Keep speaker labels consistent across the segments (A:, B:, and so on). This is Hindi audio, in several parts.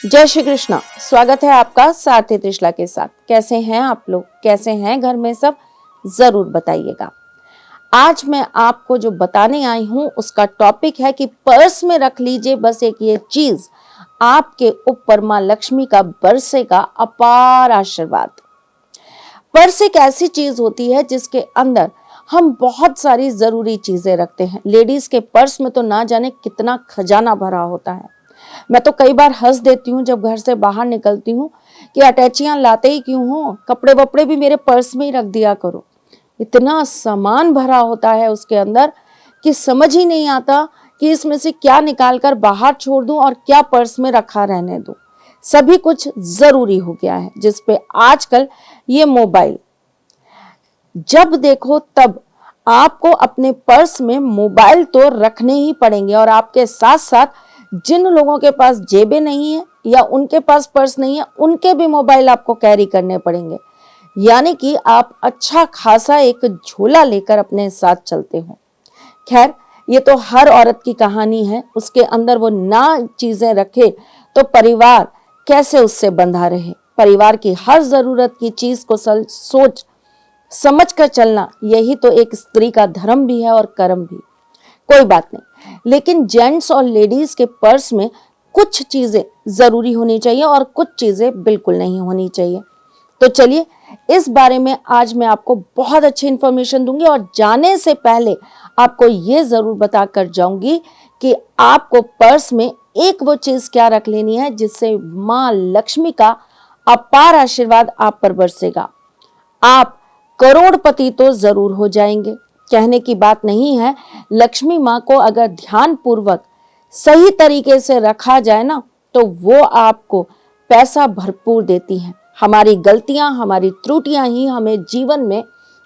A: जय श्री कृष्णा। स्वागत है आपका सारथी त्रिशला के साथ। कैसे हैं आप लोग, कैसे हैं घर में सब, जरूर बताइएगा। आज मैं आपको जो बताने आई हूं उसका टॉपिक है कि पर्स में रख लीजिए बस एक ये चीज, आपके ऊपर मां लक्ष्मी का बरसेगा अपार आशीर्वाद। पर्स एक ऐसी चीज होती है जिसके अंदर हम बहुत सारी जरूरी चीजें रखते हैं। लेडीज के पर्स में तो ना जाने कितना खजाना भरा होता है। मैं तो कई बार हंस देती हूँ जब घर से बाहर निकलती हूँ कि अटैचियां लाते ही क्यों हो, कपड़े वपड़े भी मेरे पर्स में ही रख दिया करो। इतना सामान भरा होता है उसके अंदर कि समझ ही नहीं आता कि इसमें से क्या निकाल कर बाहर छोड़ दूं और क्या पर्स में रखा रहने दूं। सभी कुछ जरूरी हो गया है, जिसपे आजकल ये मोबाइल, जब देखो तब आपको अपने पर्स में मोबाइल तो रखने ही पड़ेंगे। और आपके साथ साथ जिन लोगों के पास जेबें नहीं है या उनके पास पर्स नहीं है, उनके भी मोबाइल आपको कैरी करने पड़ेंगे। यानी कि आप अच्छा खासा एक झोला लेकर अपने साथ चलते हो। खैर, ये तो हर औरत की कहानी है। उसके अंदर वो ना चीजें रखे तो परिवार कैसे उससे बंधा रहे। परिवार की हर जरूरत की चीज को सोच समझ कर चलना, यही तो एक स्त्री का धर्म भी है और कर्म भी। कोई बात नहीं, लेकिन जेंट्स और लेडीज के पर्स में कुछ चीजें जरूरी होनी चाहिए और कुछ चीजें बिल्कुल नहीं होनी चाहिए। तो चलिए, इस बारे में आज मैं आपको बहुत अच्छी इंफॉर्मेशन दूंगी। और जाने से पहले आपको ये जरूर बता कर जाऊंगी कि आपको पर्स में एक वो चीज क्या रख लेनी है जिससे मां लक्ष्मी का अपार आशीर्वाद आप पर बरसेगा। आप करोड़पति तो जरूर हो जाएंगे। कहने की बात नहीं है, लक्ष्मी माँ को अगर ध्यान पूर्वक सही तरीके से रखा जाए ना, तो वो आपको पैसा भरपूर देती हैं। हमारी गलतियां, हमारी त्रुटियां ही हमें जीवन में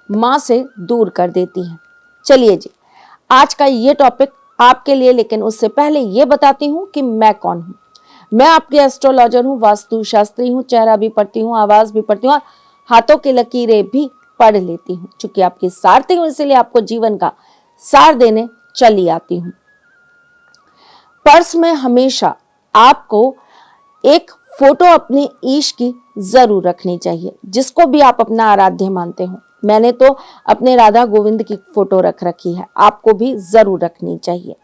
A: माँ से दूर कर देती हैं। चलिए जी, आज का ये टॉपिक आपके लिए, लेकिन उससे पहले ये बताती हूँ कि मैं कौन हूँ। मैं आपकी एस्ट्रोलॉजर हूँ, वास्तु शास्त्री हूँ, चेहरा भी पढ़ती हूँ, आवाज भी पढ़ती हूँ और हाथों की लकीरें भी पढ़ लेती हूँ। चूंकि आपकी सारथी हूँ, इसीलिए आपको जीवन का सार देने चली आती हूँ। पर्स में हमेशा आपको एक फोटो अपने ईश की जरूर रखनी चाहिए, जिसको भी आप अपना आराध्य मानते हो। मैंने तो अपने राधा गोविंद की फोटो रख रखी है, आपको भी जरूर रखनी चाहिए।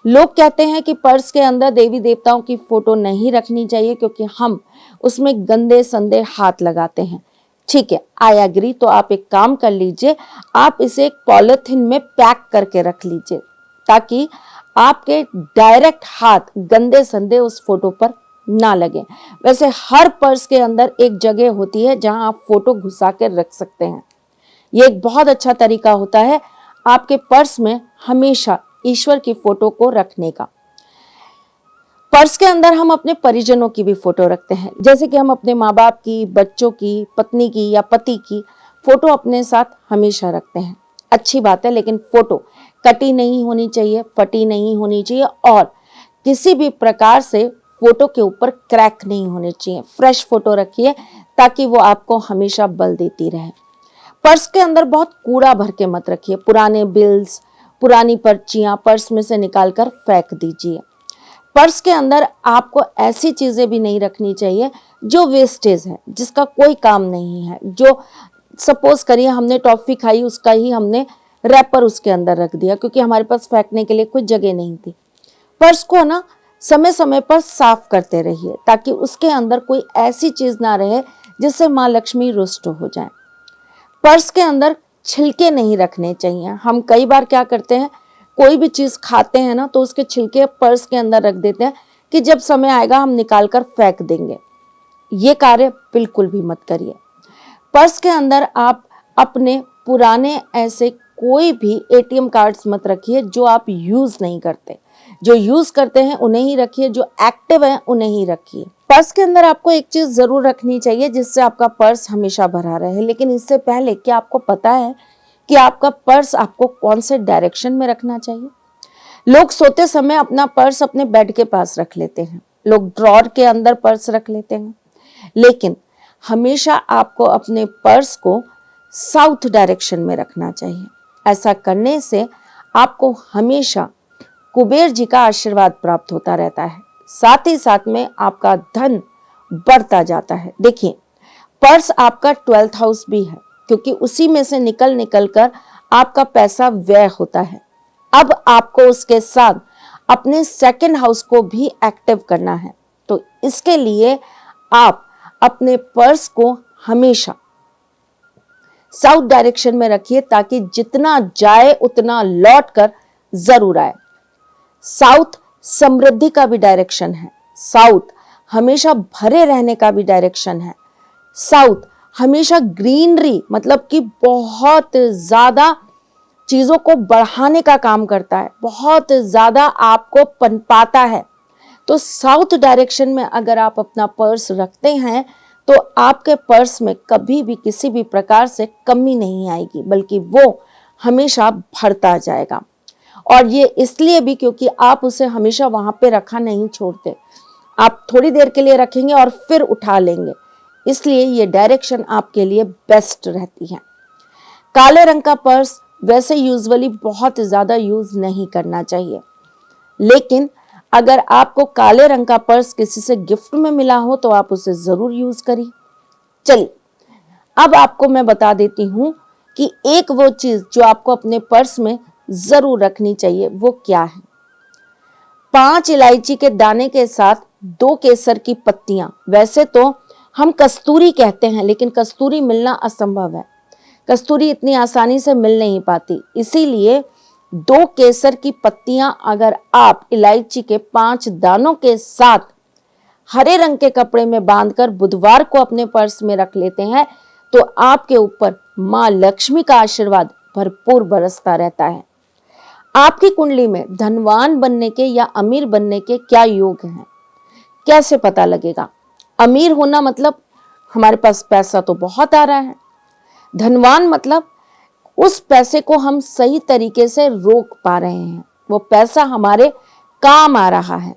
A: लोग कहते हैं कि पर्स के अंदर देवी देवताओं की फोटो नहीं रखनी चाहिए क्योंकि हम उसमें गंदे संदे हाथ लगाते हैं। ठीक है, आई एग्री। तो आप एक काम कर लीजिए, आप इसे एक पॉलिथीन में पैक करके रख लीजिए ताकि आपके डायरेक्ट हाथ गंदे संदे उस फोटो पर ना लगे। वैसे हर पर्स के अंदर एक जगह होती है जहां आप फोटो घुसा कर रख सकते हैं। ये एक बहुत अच्छा तरीका होता है आपके पर्स में हमेशा ईश्वर की फोटो को रखने का। पर्स के अंदर हम अपने परिजनों की भी फोटो रखते हैं, जैसे कि हम अपने माँ बाप की, बच्चों की, पत्नी की या पति की फोटो अपने साथ हमेशा रखते हैं। अच्छी बात है, लेकिन फोटो कटी नहीं होनी चाहिए, फटी नहीं होनी चाहिए और किसी भी प्रकार से फोटो के ऊपर क्रैक नहीं होने चाहिए। फ्रेश फोटो रखिए ताकि वो आपको हमेशा बल देती रहे। पर्स के अंदर बहुत कूड़ा भर के मत रखिए। पुराने बिल्स, पुरानी पर्चियां पर्स में से निकालकर फेंक दीजिए। पर्स के अंदर आपको ऐसी चीजें भी नहीं रखनी चाहिए जो वेस्टेज है, जिसका कोई काम नहीं है। जो सपोज करिए हमने टॉफी खाई, उसका ही हमने रैपर उसके अंदर रख दिया क्योंकि हमारे पास फेंकने के लिए कोई जगह नहीं थी। पर्स को ना समय समय पर साफ करते रहिए ताकि उसके अंदर कोई ऐसी चीज ना रहे जिससे माँ लक्ष्मी रुष्ट हो जाए। पर्स के अंदर छिलके नहीं रखने चाहिए। हम कई बार क्या करते हैं, कोई भी चीज खाते हैं ना तो उसके छिलके पर्स के अंदर रख देते हैं कि जब समय आएगा हम निकाल कर फेंक देंगे। ये कार्य बिल्कुल भी मत करिए। पर्स के अंदर आप अपने पुराने ऐसे कोई भी एटीएम कार्ड्स मत रखिए जो आप यूज नहीं करते। जो यूज करते हैं उन्हें ही रखिए, जो एक्टिव हैं उन्हें ही रखिए। पर्स के अंदर आपको एक चीज जरूर रखनी चाहिए जिससे आपका पर्स हमेशा भरा रहे। लेकिन इससे पहले क्या आपको पता है कि आपका पर्स आपको कौन से डायरेक्शन में रखना चाहिए? लोग सोते समय अपना पर्स अपने बेड के पास रख लेते हैं, लोग ड्रॉर के अंदर पर्स रख लेते हैं, लेकिन हमेशा आपको अपने पर्स को साउथ डायरेक्शन में रखना चाहिए। ऐसा करने से आपको हमेशा कुबेर जी का आशीर्वाद प्राप्त होता रहता है। साथ ही साथ में आपका धन बढ़ता जाता है। देखिए, पर्स आपका 12th हाउस भी है, क्योंकि उसी में से निकल कर आपका पैसा व्यय होता है। अब आपको उसके साथ अपने 2nd हाउस को भी एक्टिव करना है। तो इसके लिए आप अपने पर्स को हमेशा साउथ डायरेक्शन में रखिए, ताकि जितना जाए उतना लौट कर जरूर आए। साउथ समृद्धि का भी डायरेक्शन है, साउथ हमेशा भरे रहने का भी डायरेक्शन है, साउथ हमेशा ग्रीनरी मतलब कि बहुत ज्यादा चीजों को बढ़ाने का काम करता है, बहुत ज्यादा आपको पनपाता है। तो साउथ डायरेक्शन में अगर आप अपना पर्स रखते हैं तो आपके पर्स में कभी भी किसी भी प्रकार से कमी नहीं आएगी, बल्कि वो हमेशा भरता जाएगा। और ये इसलिए भी क्योंकि आप उसे हमेशा वहां पे रखा नहीं छोड़ते, आप थोड़ी देर के लिए रखेंगे और फिर उठा लेंगे, इसलिए ये डायरेक्शन आपके लिए बेस्ट रहती है। काले रंग का पर्स वैसे यूजुअली बहुत ज्यादा यूज नहीं करना चाहिए, लेकिन अगर आपको काले रंग का पर्स किसी से गिफ्ट में मिला हो तो आप उसे जरूर यूज करिए। चलिए, अब आपको मैं बता देती हूं कि एक वो चीज जो आपको अपने पर्स में जरूर रखनी चाहिए वो क्या है। 5 इलायची के दाने के साथ 2 केसर की पत्तियां। वैसे तो हम कस्तूरी कहते हैं, लेकिन कस्तूरी मिलना असंभव है, कस्तूरी इतनी आसानी से मिल नहीं पाती, इसीलिए 2 केसर की पत्तियां अगर आप इलायची के 5 दानों के साथ हरे रंग के कपड़े में बांधकर बुधवार को अपने पर्स में रख लेते हैं तो आपके ऊपर मां लक्ष्मी का आशीर्वाद भरपूर बरसता रहता है। आपकी कुंडली में धनवान बनने के या अमीर बनने के क्या योग हैं, कैसे पता लगेगा? अमीर होना मतलब हमारे पास पैसा तो बहुत आ रहा है, धनवान मतलब उस पैसे को हम सही तरीके से रोक पा रहे हैं, वो पैसा हमारे काम आ रहा है।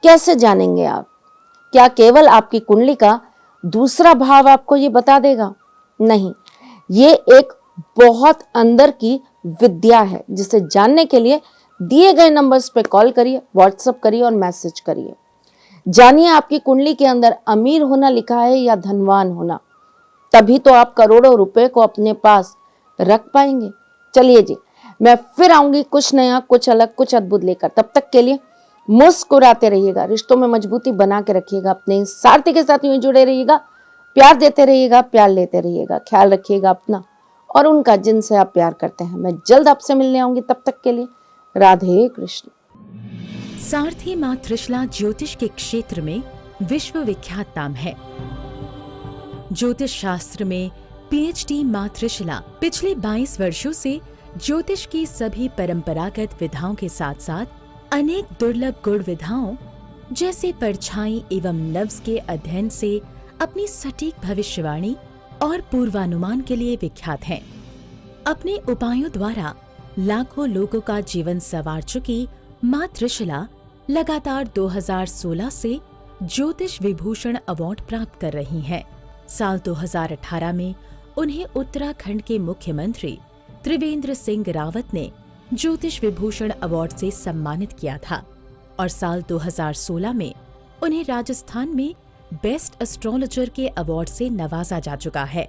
A: कैसे जानेंगे आप? क्या केवल आपकी कुंडली का दूसरा भाव आपको ये बता देगा? नहीं, ये एक बहुत अंदर की विद्या है, जिसे जानने के लिए दिए गए नंबर्स पे कॉल करिए, व्हाट्सएप करिए और मैसेज करिए। जानिए आपकी कुंडली के अंदर अमीर होना लिखा है या धनवान होना, तभी तो आप करोड़ों रुपए को अपने पास रख पाएंगे। चलिए जी, मैं फिर आऊंगी कुछ नया, कुछ अलग, कुछ अद्भुत लेकर। तब तक के लिए मुस्कुराते रहिएगा, रिश्तों में मजबूती बना के रखिएगा, अपने सारथी के साथ यूं जुड़े रहिएगा, प्यार देते रहिएगा, प्यार लेते रहिएगा, ख्याल रखिएगा अपना और उनका जिनसे आप प्यार करते हैं। मैं जल्द आपसे मिलने आऊंगी, तब तक के लिए राधे कृष्ण।
B: सारथी मां त्रिशला ज्योतिष के क्षेत्र में विश्व विख्यात नाम है। ज्योतिष शास्त्र में पीएचडी मां त्रिशला पिछले 22 वर्षों से ज्योतिष की सभी परंपरागत विधाओं के साथ साथ अनेक दुर्लभ गुण विधाओं जैसे परछाई एवं नव्स के अध्ययन से अपनी सटीक भविष्यवाणी और पूर्वानुमान के लिए विख्यात हैं। अपने उपायों द्वारा लाखों लोगों का जीवन संवार चुकी मां त्रिशला लगातार 2016 से ज्योतिष विभूषण अवार्ड प्राप्त कर रही हैं। साल 2018 में उन्हें उत्तराखंड के मुख्यमंत्री त्रिवेंद्र सिंह रावत ने ज्योतिष विभूषण अवार्ड से सम्मानित किया था और साल 2016 में उन्हें राजस्थान में बेस्ट एस्ट्रोलॉजर के अवार्ड से नवाजा जा चुका है।